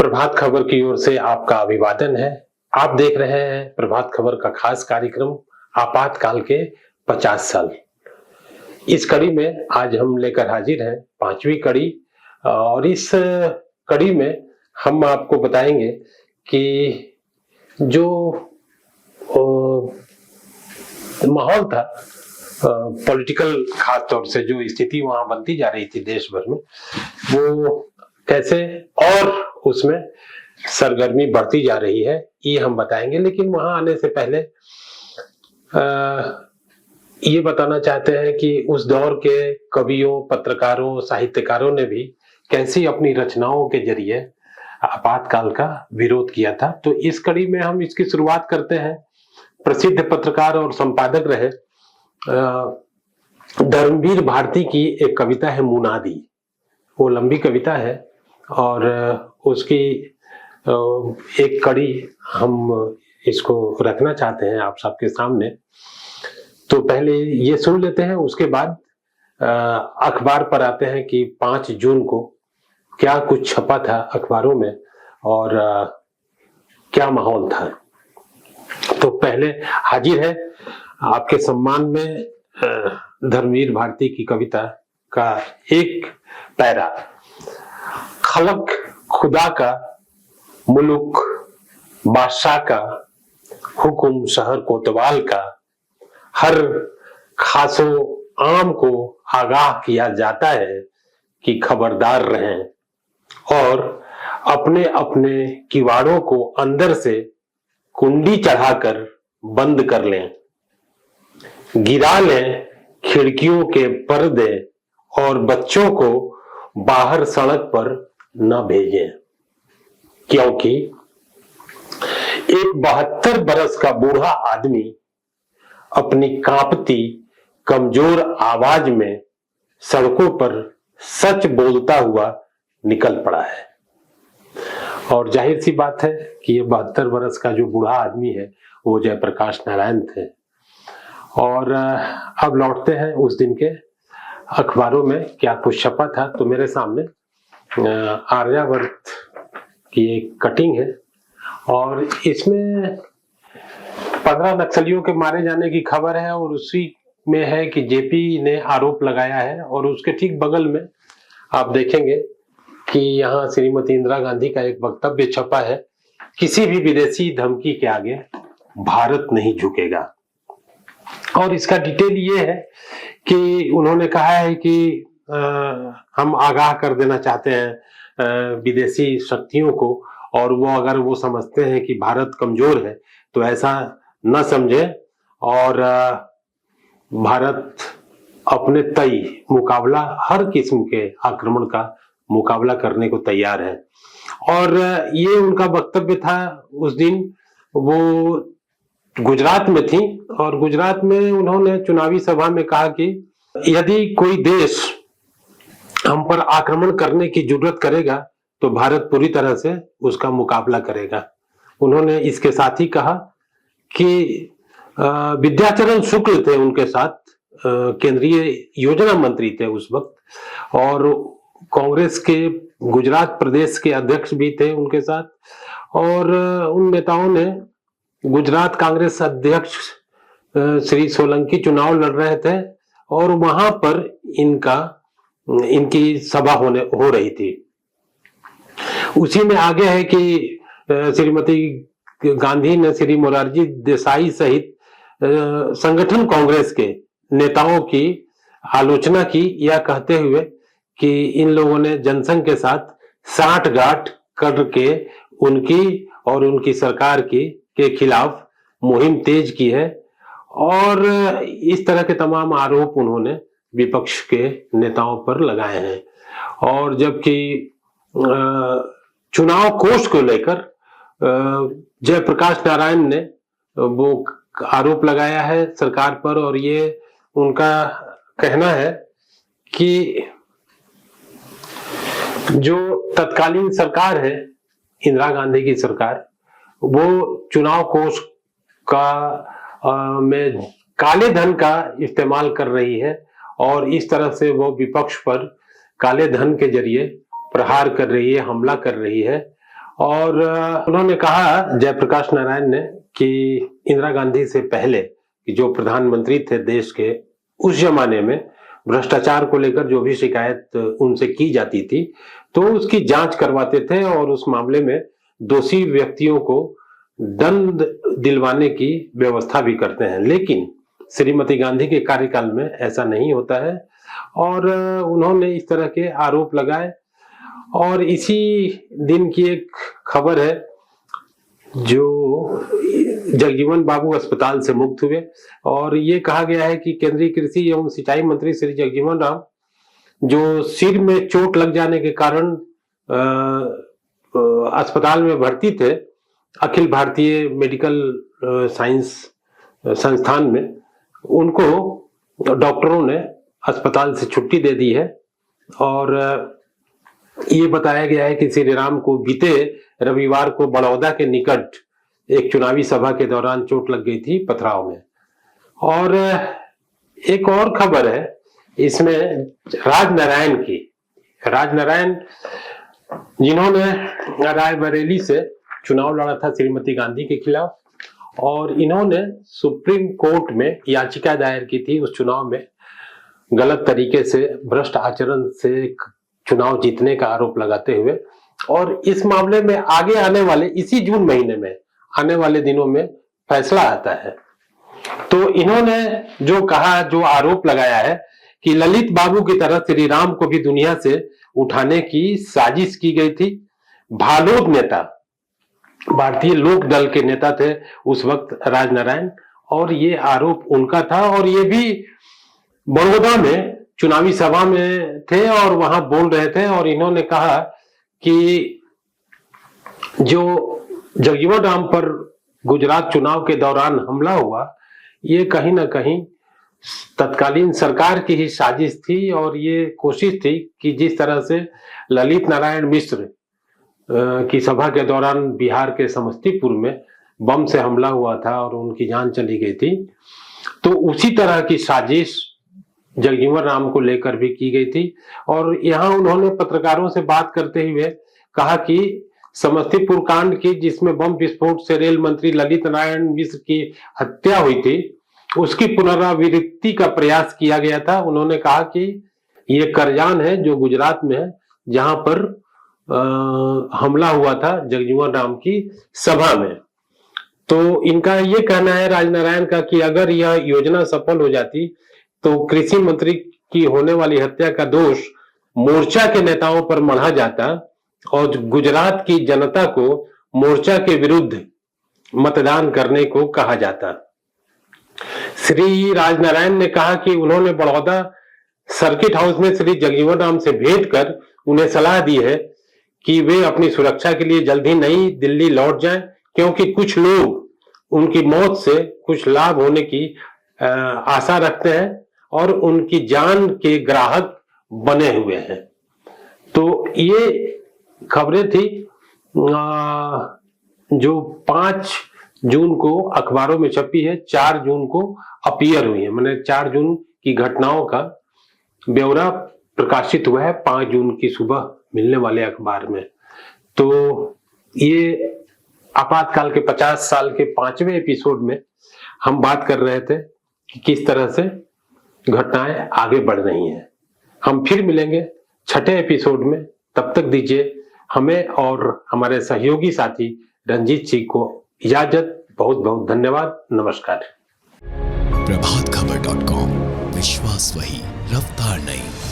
प्रभात खबर की ओर से आपका अभिवादन है। आप देख रहे हैं प्रभात खबर का खास कार्यक्रम आपातकाल के 50 साल। इस कड़ी में आज हम लेकर हाजिर हैं 5वीं कड़ी और इस कड़ी में हम आपको बताएंगे कि जो माहौल था पॉलिटिकल, खास तौर से जो स्थिति वहां बनती जा रही थी देश भर में, वो कैसे और उसमें सरगर्मी बढ़ती जा रही है, ये हम बताएंगे। लेकिन वहां आने से पहले ये बताना चाहते हैं कि उस दौर के कवियों, पत्रकारों, साहित्यकारों ने भी कैसी अपनी रचनाओं के जरिए आपातकाल का विरोध किया था। तो इस कड़ी में हम इसकी शुरुआत करते हैं। प्रसिद्ध पत्रकार और संपादक रहे धर्मवीर भारती की एक कविता है मुनादी। वो लंबी कविता है और उसकी एक कड़ी हम इसको रखना चाहते हैं आप सबके सामने। तो पहले ये सुन लेते हैं, उसके बाद अखबार पर आते हैं कि 5 जून को क्या कुछ छपा था अखबारों में और क्या माहौल था। तो पहले हाजिर है आपके सम्मान में धर्मवीर भारती की कविता का एक पैरा। खलक खुदा का, मुल्क बादशाह का, हुक्म शहर कोतवाल का, हर खासो आम को आगाह किया जाता है कि खबरदार रहें और अपने अपने किवाड़ों को अंदर से कुंडी चढ़ाकर बंद कर लें, गिरा लें खिड़कियों के पर्दे और बच्चों को बाहर सड़क पर न भेजें, क्योंकि एक 72 बरस का बूढ़ा आदमी अपनी कांपती कमजोर आवाज में सड़कों पर सच बोलता हुआ निकल पड़ा है। और जाहिर सी बात है कि ये 72 बरस का जो बूढ़ा आदमी है वो जयप्रकाश नारायण थे। और अब लौटते हैं उस दिन के अखबारों में क्या कुछ छपा था। तो मेरे सामने आर्यावर्त की एक कटिंग है और इसमें 15 नक्सलियों के मारे जाने की खबर है और उसी में है कि जेपी ने आरोप लगाया है। और उसके ठीक बगल में आप देखेंगे कि यहाँ श्रीमती इंदिरा गांधी का एक वक्तव्य छपा है, किसी भी विदेशी धमकी के आगे भारत नहीं झुकेगा। और इसका डिटेल ये है कि उन्होंने कहा है कि हम आगाह कर देना चाहते हैं विदेशी शक्तियों को, और वो अगर वो समझते हैं कि भारत कमजोर है तो ऐसा न समझे और भारत अपने तय मुकाबला, हर किस्म के आक्रमण का मुकाबला करने को तैयार है। और ये उनका वक्तव्य था उस दिन। वो गुजरात में थी और गुजरात में उन्होंने चुनावी सभा में कहा कि यदि कोई देश हम पर आक्रमण करने की जरूरत करेगा तो भारत पूरी तरह से उसका मुकाबला करेगा। उन्होंने इसके साथ ही कहा कि विद्याचरण शुक्ल थे उनके साथ, केंद्रीय योजना मंत्री थे उस वक्त, और कांग्रेस के गुजरात प्रदेश के अध्यक्ष भी थे उनके साथ। और उन नेताओं ने, गुजरात कांग्रेस अध्यक्ष श्री सोलंकी चुनाव लड़ रहे थे और वहां पर इनकी सभा हो रही थी। उसी में आगे है कि श्रीमती गांधी ने श्री मोरारजी देसाई सहित संगठन कांग्रेस के नेताओं की आलोचना की, यह कहते हुए कि इन लोगों ने जनसंघ के साथ साठगांठ करके उनकी और उनकी सरकार के खिलाफ मुहिम तेज की है। और इस तरह के तमाम आरोप उन्होंने विपक्ष के नेताओं पर लगाए हैं। और जबकि चुनाव कोष को लेकर जयप्रकाश नारायण ने वो आरोप लगाया है सरकार पर, और ये उनका कहना है कि जो तत्कालीन सरकार है इंदिरा गांधी की सरकार, वो चुनाव कोष का में काले धन का इस्तेमाल कर रही है और इस तरह से वो विपक्ष पर काले धन के जरिए प्रहार कर रही है, हमला कर रही है। और उन्होंने कहा जयप्रकाश नारायण ने कि इंदिरा गांधी से पहले जो प्रधानमंत्री थे देश के, उस जमाने में भ्रष्टाचार को लेकर जो भी शिकायत उनसे की जाती थी तो उसकी जांच करवाते थे और उस मामले में दोषी व्यक्तियों को दंड दिलवाने की व्यवस्था भी करते हैं। लेकिन श्रीमती गांधी के कार्यकाल में ऐसा नहीं होता है और उन्होंने इस तरह के आरोप लगाए। और इसी दिन की एक खबर है, जो जगजीवन बाबू अस्पताल से मुक्त हुए और ये कहा गया है कि केंद्रीय कृषि एवं सिंचाई मंत्री श्री जगजीवन राम, जो सिर में चोट लग जाने के कारण अस्पताल में भर्ती थे अखिल भारतीय मेडिकल साइंस संस्थान में, उनको डॉक्टरों ने अस्पताल से छुट्टी दे दी है। और ये बताया गया है कि श्री राम को बीते रविवार को बड़ौदा के निकट एक चुनावी सभा के दौरान चोट लग गई थी पथराव में। और एक और खबर है इसमें राजनारायण की, राजनारायण जिन्होंने रायबरेली से चुनाव लड़ा था श्रीमती गांधी के खिलाफ, और इन्होंने सुप्रीम कोर्ट में याचिका दायर की थी उस चुनाव में गलत तरीके से भ्रष्ट आचरण से चुनाव जीतने का आरोप लगाते हुए। और इस मामले में आगे आने वाले इसी जून महीने में आने वाले दिनों में फैसला आता है। तो इन्होंने जो कहा, जो आरोप लगाया है कि ललित बाबू की तरह श्री राम को भी दुनिया से उठाने की साजिश की गई थी। भालोद नेता, भारतीय लोक दल के नेता थे उस वक्त राजनारायण, और ये आरोप उनका था। और ये भी बड़ौदा में चुनावी सभा में थे और वहां बोल रहे थे और इन्होंने कहा कि जो जगजीवन राम पर गुजरात चुनाव के दौरान हमला हुआ, ये कहीं ना कहीं तत्कालीन सरकार की ही साजिश थी और ये कोशिश थी कि जिस तरह से ललित नारायण मिश्र की सभा के दौरान बिहार के समस्तीपुर में बम से हमला हुआ था और उनकी जान चली गई थी, तो उसी तरह की साजिश जगजीवन राम को लेकर भी की गई थी। और यहाँ उन्होंने पत्रकारों से बात करते हुए कहा कि समस्तीपुर कांड की, जिसमें बम विस्फोट से रेल मंत्री ललित नारायण मिश्र की हत्या हुई थी, उसकी पुनरावृत्ति का प्रयास किया गया था। उन्होंने कहा कि ये करजान है जो गुजरात में है, जहां पर हमला हुआ था जगजीवन राम की सभा में। तो इनका ये कहना है राजनारायण का कि अगर यह योजना सफल हो जाती तो कृषि मंत्री की होने वाली हत्या का दोष मोर्चा के नेताओं पर मढ़ा जाता और गुजरात की जनता को मोर्चा के विरुद्ध मतदान करने को कहा जाता। श्री राजनारायण ने कहा कि उन्होंने बड़ौदा सर्किट हाउस में श्री जगजीवन राम से भेंट कर उन्हें सलाह दी है कि वे अपनी सुरक्षा के लिए जल्द ही नई दिल्ली लौट जाएं, क्योंकि कुछ लोग उनकी मौत से कुछ लाभ होने की आशा रखते हैं और उनकी जान के ग्राहक बने हुए हैं। तो ये खबरें थी जो 5 जून को अखबारों में छपी है, 4 जून को अपीयर हुई है। मैंने 4 जून की घटनाओं का ब्यौरा प्रकाशित हुआ है 5 जून की सुबह मिलने वाले अखबार में। तो ये आपातकाल के 50 साल के 5वें एपिसोड में हम बात कर रहे थे कि किस तरह से घटनाएं आगे बढ़ रही हैं। हम फिर मिलेंगे 6ठे एपिसोड में। तब तक दीजिए हमें और हमारे सहयोगी साथी रंजीत जी को इजाजत। बहुत बहुत धन्यवाद। नमस्कार। प्रभातखबर.com, विश्वास वही, रफ्तार नहीं।